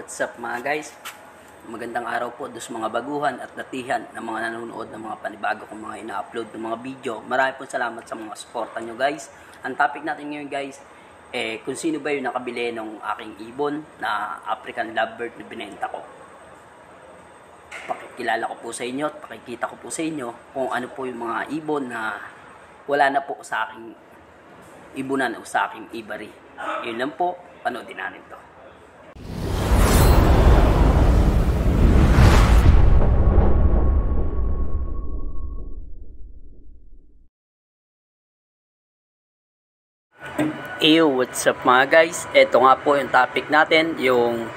What's up mga guys? Magandang araw po sa mga baguhan at datihan ng mga nanonood ng mga panibago kong mga ina-upload ng mga video. Marami po salamat sa mga suporta nyo guys. Ang topic natin ngayon guys, kung sino ba yung nakabili ng aking ibon na African Lovebird na binenta ko. Pakikilala ko po sa inyo at pakikita ko po sa inyo kung ano po yung mga ibon na wala na po sa aking ibunan o sa aking ibari. Yun lang po, panoodin natin to. Eyo, what's up mga guys? Ito nga po yung topic natin, yung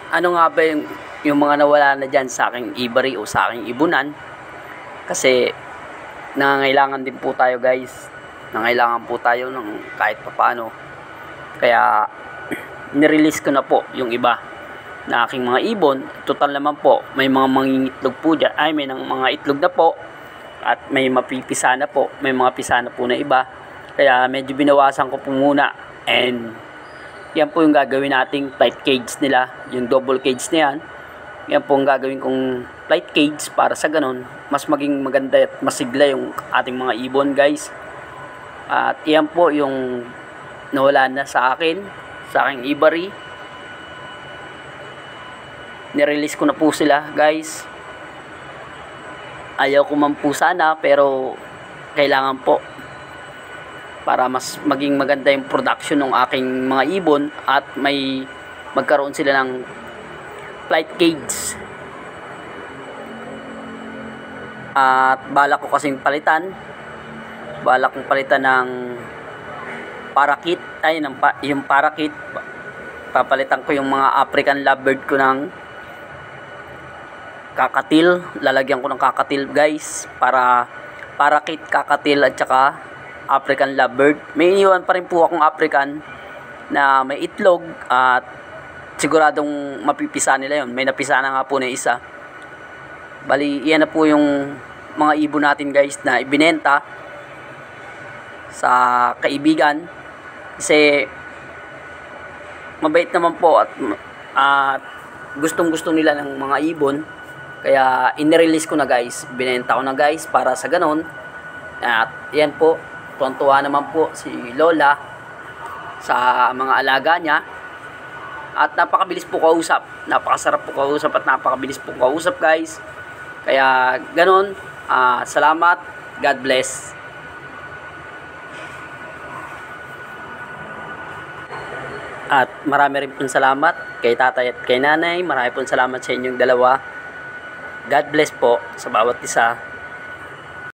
ano nga ba yung mga nawala na dyan sa aking ibari o sa aking ibunan. Kasi nangangailangan din po tayo guys, nangangailangan po tayo ng kahit papaano. Kaya nirelease ko na po yung iba na aking mga ibon. Total naman po, may mga mangingitlog po dyan, ay may mga itlog na po at may mapipisa na po, may mga pisa na po na iba. Kaya medyo binawasan ko po muna, and yan po yung gagawin nating flight cage nila, yung double cage na yan. Yan po yung gagawin kong flight cage para sa ganun mas maging maganda at masigla yung ating mga ibon guys. At yan po yung nawala na sa akin, sa aking ibari. Nirelease ko na po sila guys. Ayaw ko man po sana, pero kailangan po para mas maging maganda yung production ng aking mga ibon at may magkaroon sila ng flight cage. At balak ko kasing palitan, balak kong palitan ng parakit, yung parakit. Papalitan ko yung mga African Lovebird ko ng kakatil, lalagyan ko ng kakatil guys, para parakit, kakatil at saka African Lovebird. May iniwan pa rin po akong African na may itlog at siguradong mapipisa nila yun. May napisa na nga po na isa. Bali, iyan na po yung mga ibon natin guys na ibinenta sa kaibigan. Kasi mabait naman po at gustong-gusto nila ng mga ibon. Kaya inirelease ko na guys. Binenta ko na guys para sa ganon. At yan po, tuwan-tuwa naman po si Lola sa mga alaga niya. At napakabilis po kausap. Napakasarap po kausap at napakabilis po kausap guys. Kaya ganun. Salamat. God bless. At marami rin pong salamat kay tatay at kay nanay. Marami pong salamat sa inyong dalawa. God bless po sa bawat isa.